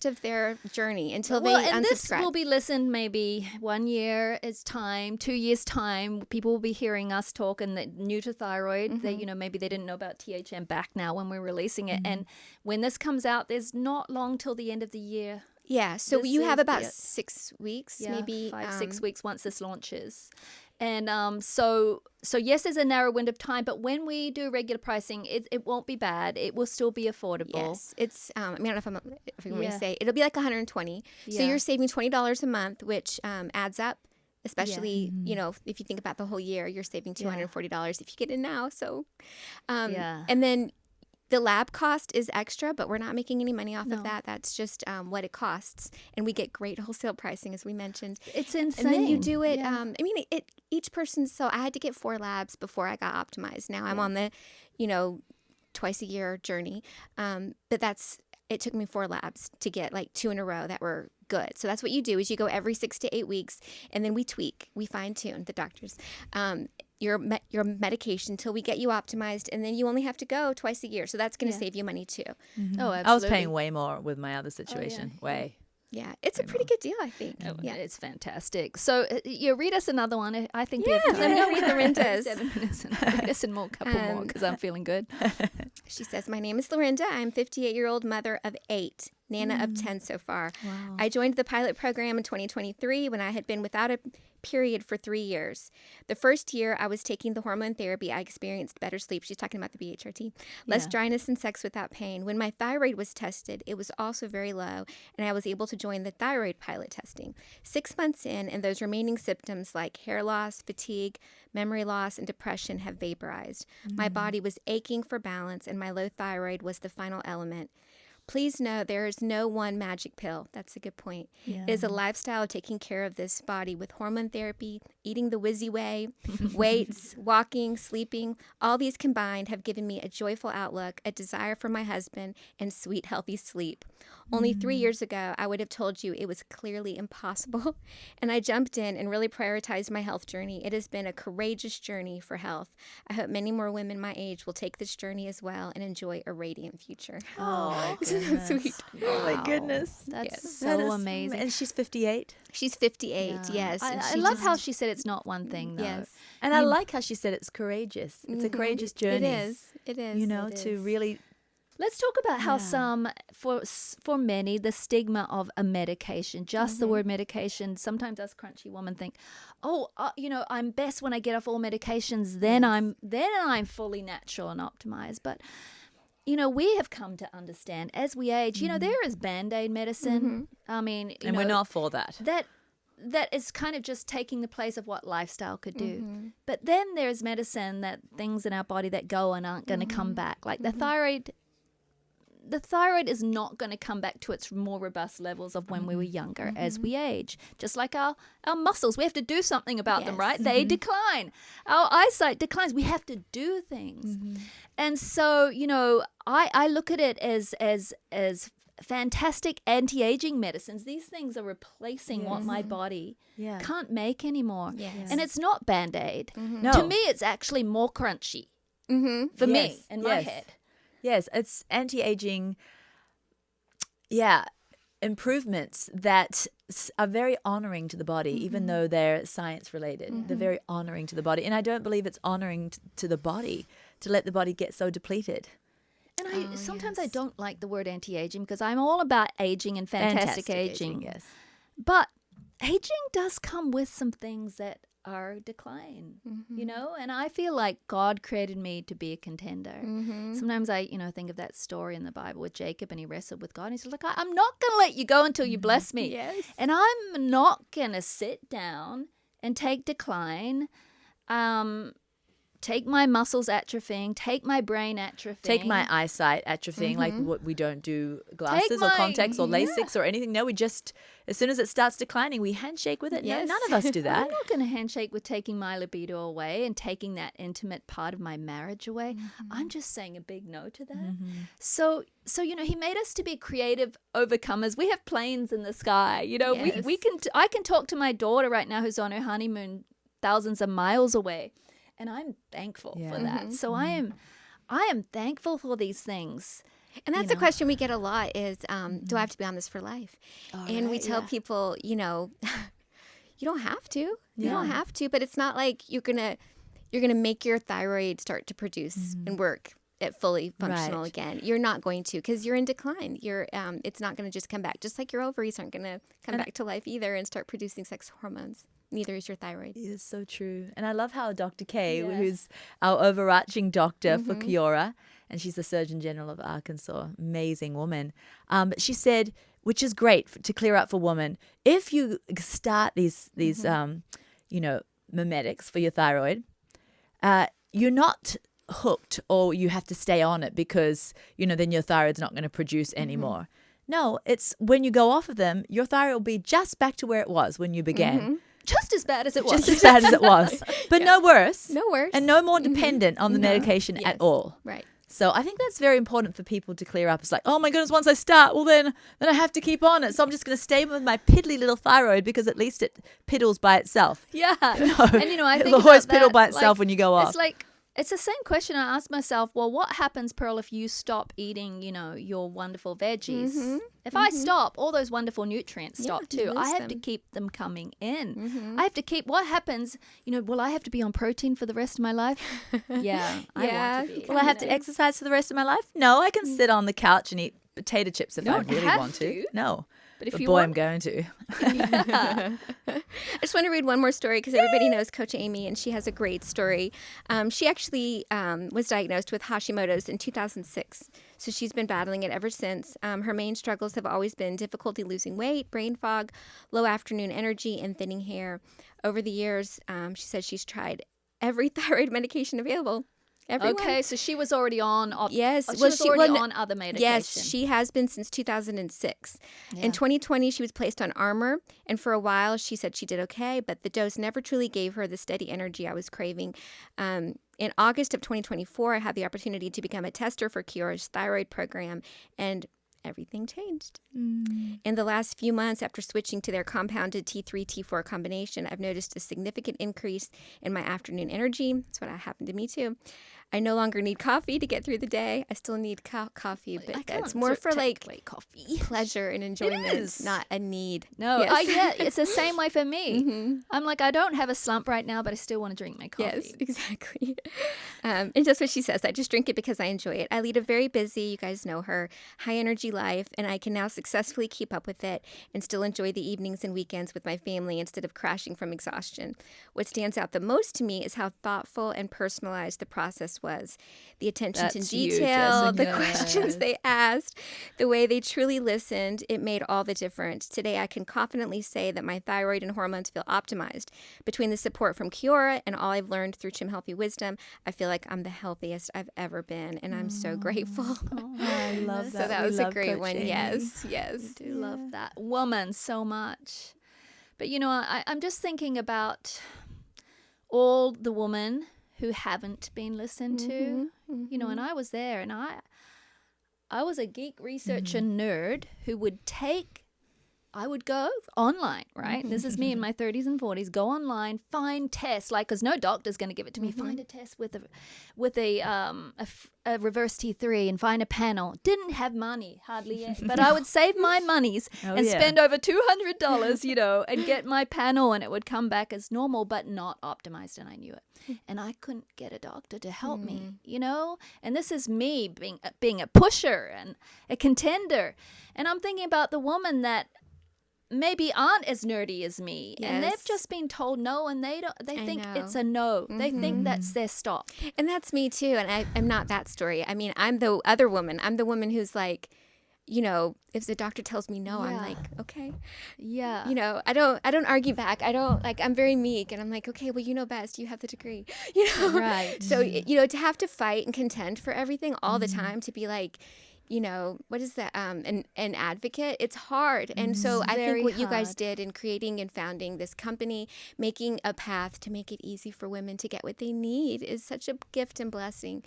of their journey until they unsubscribe. And this will be listened maybe 1 year is time, 2 years time. People will be hearing us talk, and that new to thyroid, they maybe they didn't know about THM back now when we're releasing it. And when this comes out, there's not long till the end of the year. Yeah, so you have about 6 weeks, maybe 5-6 weeks once this launches. And so yes, there's a narrow window of time, but when we do regular pricing, it won't be bad. It will still be affordable. Yes, it's. I don't know if I'm going to say it'll be like $120. So you're saving $20 a month, which adds up. Especially, if you think about the whole year, you're saving $240 if you get in now. So, and then the lab cost is extra, but we're not making any money off of that. That's just what it costs. And we get great wholesale pricing, as we mentioned. It's insane. And then you do it. Each person. So I had to get 4 labs before I got optimized. Now I'm on the, twice a year journey. But it took me 4 labs to get like 2 in a row that were good. So that's what you do is you go every 6 to 8 weeks, and then we tweak, we fine tune, the doctors. Your medication till we get you optimized, and then you only have to go twice a year. So that's going to save you money too. Oh, absolutely. I was paying way more with my other situation. Way. Yeah, it's a pretty good deal, I think. Yeah, it's fantastic. So, read us another one. I think we have let me know what Lorinda's. 7 minutes, and read us a couple more because I'm feeling good. She says, "My name is Lorinda. I'm 58-year-old mother of 8, Nana of 10 so far. Wow. I joined the pilot program in 2023 when I had been without a period for 3 years. The first year I was taking the hormone therapy, I experienced better sleep." She's talking about the BHRT. "Less dryness and sex without pain. When my thyroid was tested, it was also very low, and I was able to join the thyroid pilot testing. 6 months in, and those remaining symptoms like hair loss, fatigue, memory loss, and depression have vaporized. My body was aching for balance, and my low thyroid was the final element. Please know there is no one magic pill." That's a good point. Yeah. "It is a lifestyle of taking care of this body with hormone therapy, eating the Wizzy way, weights, walking, sleeping. All these combined have given me a joyful outlook, a desire for my husband, and sweet, healthy sleep. Only 3 years ago, I would have told you it was clearly impossible, and I jumped in and really prioritized my health journey. It has been a courageous journey for health. I hope many more women my age will take this journey as well and enjoy a radiant future." Oh, Isn't that sweet? Oh my goodness. That's That so is amazing. And she's 58. She's 58, yes. And I she love just- how she said it's not one thing, though. Yes. And I like how she said it's courageous. It's a courageous journey. It is. It is. To really. Let's talk about how for many, the stigma of a medication, just the word medication, sometimes us crunchy women think, I'm best when I get off all medications, then I'm fully natural and optimized. But, we have come to understand as we age, there is Band-Aid medicine. I mean, And we're not for that. that is kind of just taking the place of what lifestyle could do. But then there's medicine, that things in our body that go and aren't going to come back. Like the thyroid is not going to come back to its more robust levels of when we were younger as we age. Just like our muscles, we have to do something about them, right? They decline. Our eyesight declines. We have to do things. And so, you know, I look at it as fantastic anti-aging medicines. These things are replacing what my body can't make anymore. And it's not Band-Aid. No. To me, it's actually more crunchy for me in my head. Yes, it's anti-aging, improvements that are very honoring to the body, even though they're science-related. They're very honoring to the body. And I don't believe it's honoring to the body to let the body get so depleted. And sometimes I don't like the word anti-aging because I'm all about aging and fantastic aging. Yes. But aging does come with some things that are decline, you know, and I feel like God created me to be a contender. Sometimes I, you know, think of that story in the Bible with Jacob, and he wrestled with God. And he's like, I'm not going to let you go until you bless me. And I'm not going to sit down and take decline, take my muscles atrophying, take my brain atrophying. Take my eyesight atrophying, like what we don't do glasses or contacts or LASIX or anything. No, we just, as soon as it starts declining, we handshake with it. No, none of us do that. I'm not going to handshake with taking my libido away and taking that intimate part of my marriage away. I'm just saying a big no to that. So you know, he made us to be creative overcomers. We have planes in the sky. You know, I can talk to my daughter right now who's on her honeymoon thousands of miles away. And I'm thankful for that. So I am thankful for these things. And that's a question we get a lot is, do I have to be on this for life? And we tell people, you know, you don't have to. You don't have to. But it's not like you're gonna make your thyroid start to produce and work at fully functional again. You're not going to, because you're in decline. It's not going to just come back. Just like your ovaries aren't going to come back to life either and start producing sex hormones. Neither is your thyroid. It is so true. And I love how Dr. Kay, who's our overarching doctor for Kiaora, and she's the Surgeon General of Arkansas, amazing woman. She said, which is great to clear up for women, if you start these you know, mimetics for your thyroid, you're not hooked or you have to stay on it because, you know, then your thyroid's not going to produce anymore. No, it's when you go off of them, your thyroid will be just back to where it was when you began. Just as bad as it was. Just as bad as it was. But no worse. No worse. And no more dependent on the medication at all. Right. So I think that's very important for people to clear up. It's like, oh my goodness, once I start, well then I have to keep on it. So I'm just going to stay with my piddly little thyroid because at least it piddles by itself. Yeah. No, and you know, I think it'll always about piddle that, by itself like, when you go off. It's like, it's the same question I ask myself. Well, what happens, Pearl, if you stop eating, you know, your wonderful veggies? If I stop, all those wonderful nutrients stop too. I have to keep them coming in. I have to keep, what happens, you know, will I have to be on protein for the rest of my life? I want to be. Will I have to exercise for the rest of my life? No, I can sit on the couch and eat potato chips if I really want to. No. But if But you boy, want, I'm going to. I just want to read one more story because everybody knows Coach Amy, and she has a great story. She actually was diagnosed with Hashimoto's in 2006, so she's been battling it ever since. Her main struggles have always been difficulty losing weight, brain fog, low afternoon energy, and thinning hair. Over the years, she said she's tried every thyroid medication available. Everyone. Okay, so she was already on. Yes, she was already on other medication. Yes, she has been since 2006. In 2020, she was placed on Armour, and for a while, she said she did okay, but the dose never truly gave her the steady energy I was craving. In August of 2024, I had the opportunity to become a tester for Kiaora's thyroid program, and everything changed. In the last few months, after switching to their compounded T3, T4 combination, I've noticed a significant increase in my afternoon energy. That's what happened to me too. I no longer need coffee to get through the day. I still need coffee, but that's more for like coffee pleasure and enjoyment, not a need. No, yes. It's the same way for me. I'm like, I don't have a slump right now, but I still want to drink my coffee. Yes, exactly. And just what she says, I just drink it because I enjoy it. I lead a very busy, you guys know her, high energy life, and I can now successfully keep up with it and still enjoy the evenings and weekends with my family instead of crashing from exhaustion. What stands out the most to me is how thoughtful and personalized the process this was. The attention to That's you, detail, the Jessica. questions they asked, the way they truly listened, it made all the difference. Today, I can confidently say that my thyroid and hormones feel optimized. Between the support from Kiaora and all I've learned through Trim Healthy Wisdom, I feel like I'm the healthiest I've ever been, and I'm so grateful. I love that. So that We was a love great one. coaching. Yes. I do love that woman so much. But, you know, I'm just thinking about all the women who haven't been listened to, you know, and I was there, and I was a geek researcher nerd who I would go online, right? This is me in my 30s and 40s. Go online, find tests, like, because no doctor's going to give it to me. Find a test with a reverse T3 and find a panel. Didn't have money hardly yet, but I would save my monies and spend over $200, you know, and get my panel, and it would come back as normal, but not optimized, and I knew it. And I couldn't get a doctor to help me, you know. And this is me being a pusher and a contender, and I'm thinking about the woman that maybe aren't as nerdy as me, and they've just been told no, and they think it's a no. They think that's their stop. And that's me too. And I'm not that story. I mean, I'm the other woman. I'm the woman who's like, you know, if the doctor tells me no, I'm like, okay. Yeah. You know, I don't argue back. I'm very meek, and I'm like, okay, well, you know best. You have the degree. You know? Right. So, you know, to have to fight and contend for everything all the time, to be like, you know, what is that? An advocate. It's hard. And so I think what you guys did in creating and founding this company, making a path to make it easy for women to get what they need, is such a gift and blessing.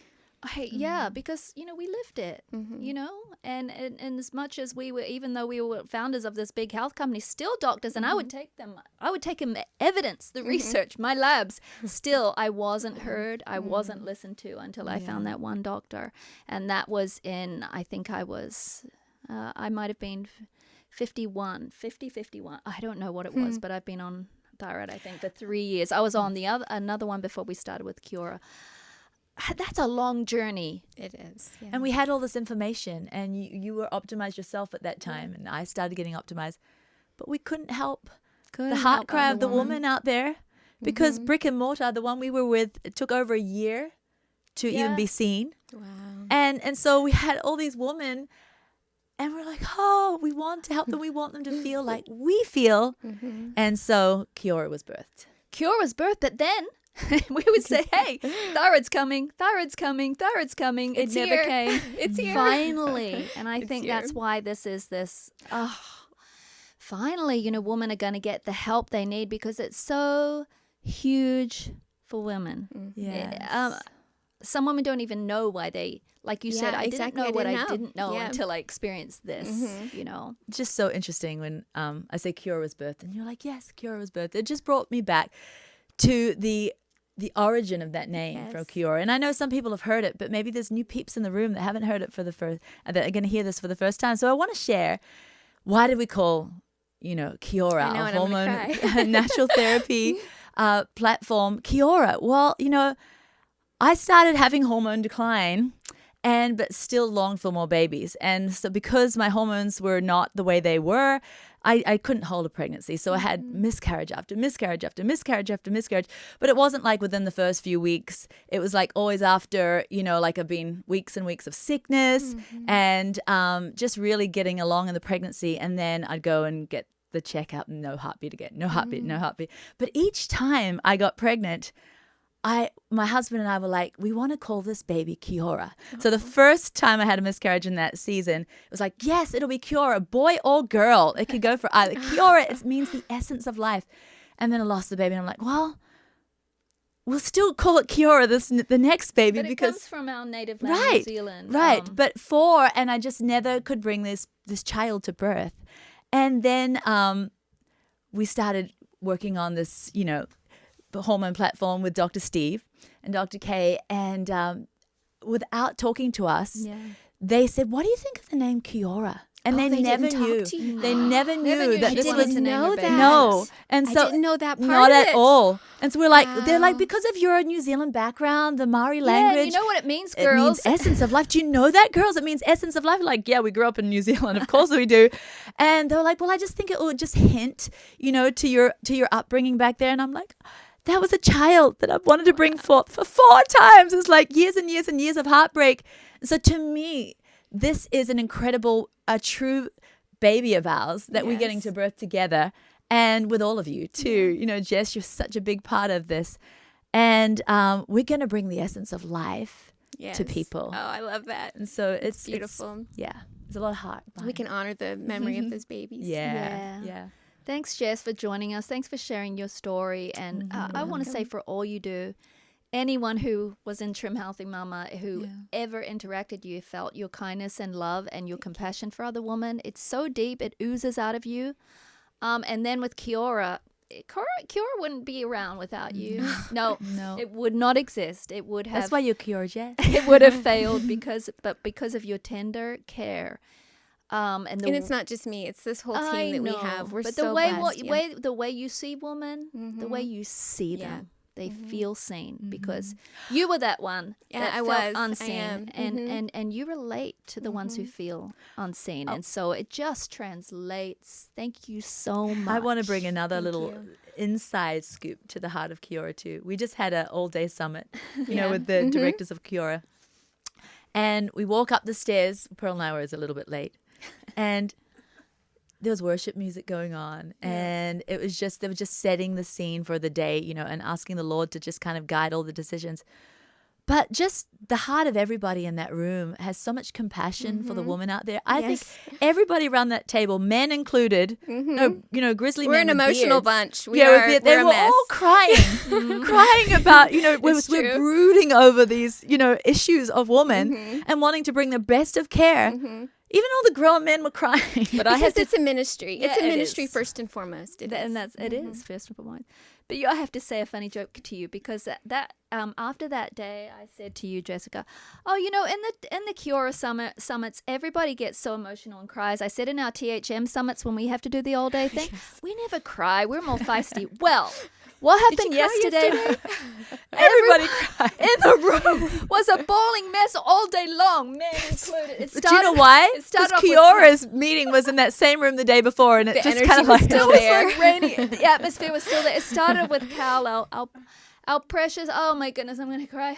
Yeah, because, you know, we lived it, you know, and as much as we were, even though we were founders of this big health company, still doctors, and I would take them evidence, the research, my labs. Still, I wasn't heard. I wasn't listened to until I found that one doctor. And that was I think I might have been 51. I don't know what it was, but I've been on thyroid, I think, for 3 years. I was on another one before we started with Kiaora. That's a long journey. It is. Yeah. And we had all this information, and you were optimized yourself at that time, and I started getting optimized, but we couldn't help the heart cry of the woman out there, because brick and mortar, the one we were with, it took over a year to even be seen. Wow. And so we had all these women, and we're like, oh, we want to help them. We want them to feel like we feel. And so Kiaora was birthed. Kiaora's birth, but then we would say, hey, thyroid's coming. It never came. It's here. Finally. And I think that's why this is this, finally, you know, women are going to get the help they need, because it's so huge for women. Yes. Some women don't even know why they, like you said, I didn't know what I didn't know Yeah. until I experienced this, you know. Just so interesting when I say Kiaora was birthed, and you're like, yes, Kiaora was birthed. It just brought me back to the origin of that name from Kiaora. And I know some people have heard it, but maybe there's new peeps in the room that haven't heard it that are going to hear this for the first time. So I want to share, why did we call, you know, Kiaora, a hormone natural therapy platform, Kiaora? Well, you know, I started having hormone decline, but still longed for more babies. And so because my hormones were not the way they were, I couldn't hold a pregnancy. So I had miscarriage after miscarriage after miscarriage after miscarriage. But it wasn't like within the first few weeks. It was like always after, you know, like I've been weeks and weeks of sickness and just really getting along in the pregnancy. And then I'd go and get the checkup, no heartbeat again, no heartbeat, no heartbeat. But each time I got pregnant, my husband and I were like, we want to call this baby Kiaora. So the first time I had a miscarriage in that season, it was like, yes, it'll be Kiaora, boy or girl. It could go for either. Kiaora, it means the essence of life. And then I lost the baby, and I'm like, well, we'll still call it Kiaora, the next baby, But it because comes from our native land, New Zealand. Right. And I just never could bring this child to birth. And then we started working on this, you know, the hormone platform with Dr. Steve and Dr. Kay, and without talking to us, they said, what do you think of the name Kiaora? And they never knew. They never knew that this was know that. No. And so I didn't know that part not of at it. all. And so we're like, they're like, because of your New Zealand background, the Maori language. Yeah, you know what it means, It girls. means essence of life. Do you know that, girls? It means essence of life. Like, yeah, we grew up in New Zealand. Of course we do. And they were like, well, I just think it will just hint, you know, to your upbringing back there. And I'm like, that was a child that I've wanted to bring forth for 4 times. It's like years and years and years of heartbreak. So to me, this is an incredible, a true baby of ours that we're getting to birth together, and with all of you too. You know, Jess, you're such a big part of this. And we're going to bring the essence of life to people. Oh, I love that. And so it's beautiful. There's a lot of heart behind We can honor the memory of those babies. Yeah. Thanks, Jess, for joining us. Thanks for sharing your story. And I want to say, for all you do, anyone who was in Trim Healthy Mama, who ever interacted you, felt your kindness and love and your compassion for other women. It's so deep. It oozes out of you. And then with Kiaora wouldn't be around without you. No, it would not exist. It would have. That's why you're Kiaora Jess. It would have failed because of your tender care. And it's not just me; it's this whole team that we have. We're so blessed. The way you see women, the way you see them, they feel seen because you were that one. Yeah, that I felt was unseen, I am. and you relate to the ones who feel unseen, and so it just translates. Thank you so much. I want to bring another little inside scoop to the heart of Kiaora too. We just had an all-day summit, you know, with the directors of Kiaora, and we walk up the stairs. Pearl and I were a little bit late, and there was worship music going on, and they were just setting the scene for the day, you know, and asking the Lord to just kind of guide all the decisions. But just the heart of everybody in that room has so much compassion for the woman out there. I think everybody around that table, men included, grizzly We're men. an with emotional beards. bunch. They were all crying, crying about, we're brooding over these, issues of women and wanting to bring the best of care. Even all the grown men were crying. But it's a ministry. It's a ministry first and foremost. It is first and foremost. But I have to say a funny joke to you, because that after that day, I said to you, Jessica, in the Kiaora summits, everybody gets so emotional and cries. I said in our THM summits, when we have to do the all day thing, we never cry. We're more feisty. Well, what happened yesterday? Everybody cried. In the room was a bawling mess all day long, men included. Do you know why? Because Kiaora's meeting was in that same room the day before, and it just kind of like still there. Like rainy. The atmosphere was still there. It started with Cal, our precious. Oh my goodness, I'm going to cry.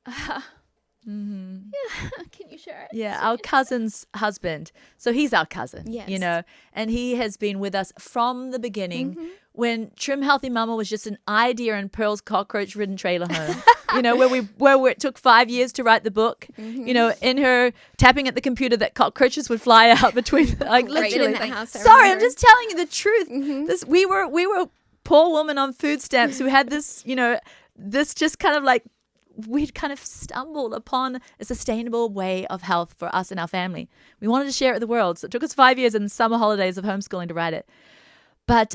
Yeah, can you share it? Yeah, our cousin's husband. So he's our cousin, and he has been with us from the beginning. When Trim Healthy Mama was just an idea in Pearl's cockroach-ridden trailer home, where it took 5 years to write the book. In her tapping at the computer, that cockroaches would fly out between, like, literally. In the house, Sorry, I'm just telling you the truth. This we were a poor woman on food stamps who had this, this just kind of like, we'd kind of stumbled upon a sustainable way of health for us and our family. We wanted to share it with the world, so it took us 5 years and summer holidays of homeschooling to write it. But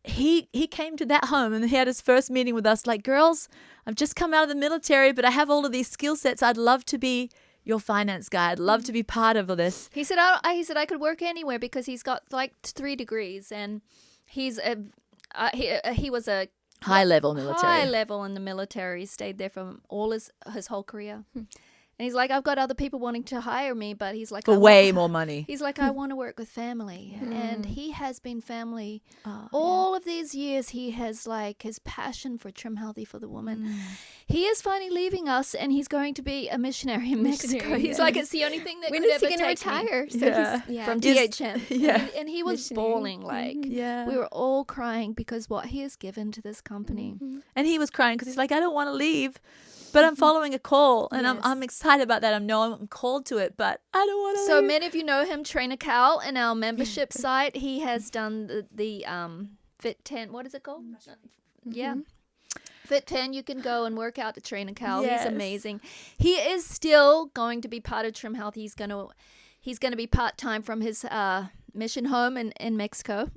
he came to that home and he had his first meeting with us, like, girls, I've just come out of the military, but I have all of these skill sets. I'd love to be your finance guy. I'd love to be part of this. He said I could work anywhere, because he's got like 3 degrees, and he was a high level military. High level in the military. He stayed there for all his whole career. And he's like, I've got other people wanting to hire me, but he's like, for way more money. He's like, I want to work with family. And he has been family all of these years. He has, like, his passion for Trim Healthy for the woman. He is finally leaving us, and he's going to be a missionary in Mexico. He's like, it's the only thing that could ever take me. Retire? So from THM. And he was bawling, like, we were all crying because what he has given to this company. And he was crying because he's like, I don't want to leave, but I'm following a call, and I'm excited about that. I'm called to it, but I don't want to So leave. many of you know him, Trainer Cal, in our membership site. He has done the Fit 10. What is it called? Fit 10. You can go and work out to Trainer Cal. He's amazing. He is still going to be part of Trim Health. He's going to be part-time from his mission home in Mexico.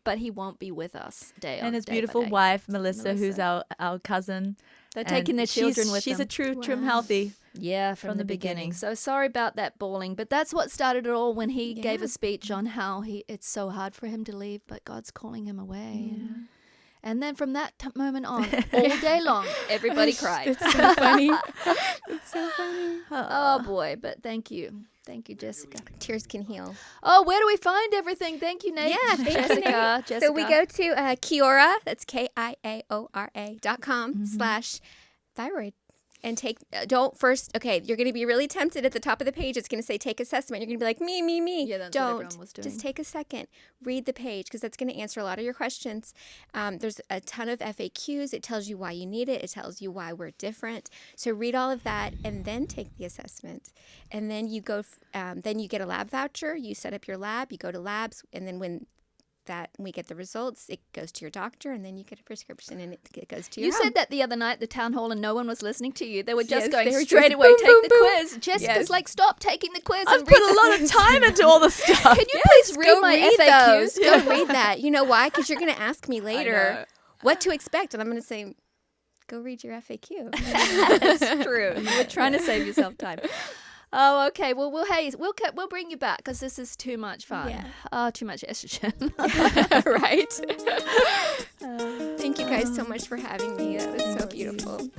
But he won't be with us and his beautiful wife, Melissa, who's our cousin. They're taking their children with them. She's a true Trim Healthy. Yeah, from the beginning. So sorry about that bawling, but that's what started it all when he gave a speech on how it's so hard for him to leave, but God's calling him away. And then from that moment on, all day long, everybody cried. It's so funny. It's so funny. Oh, boy. But thank you. Thank you, Jessica. Tears can heal. Oh, where do we find everything? Thank you, Nate. Yeah, thank you, Jessica. Nate. So we go to Kiaora, that's KIAORA.com/thyroid. And you're going to be really tempted at the top of the page. It's going to say take assessment. You're going to be like, me. Yeah, that's what everyone was doing. Just take a second, read the page, because that's going to answer a lot of your questions. There's a ton of FAQs. It tells you why you need it. It tells you why we're different. So read all of that and then take the assessment. And then you go, then you get a lab voucher. You set up your lab, you go to labs, and then when we get the results, it goes to your doctor, and then you get a prescription, and it goes to your You home. said that the other night at the town hall, and no one was listening to you. They were just Yes, going they were straight just away, boom, take boom, the boom. quiz. Jessica's Yes. like, stop taking the quiz. I've and put read a lot of time into all the stuff. Can you please read Go my read FAQs? those. Go read that. You know why? Because you're going to ask me later what to expect, and I'm going to say, go read your FAQ. That's true. You were trying to save yourself time. Oh, okay. Well, we'll bring you back because this is too much fun. Yeah. Oh, too much estrogen. Right? Thank you guys so much for having me. That was so beautiful.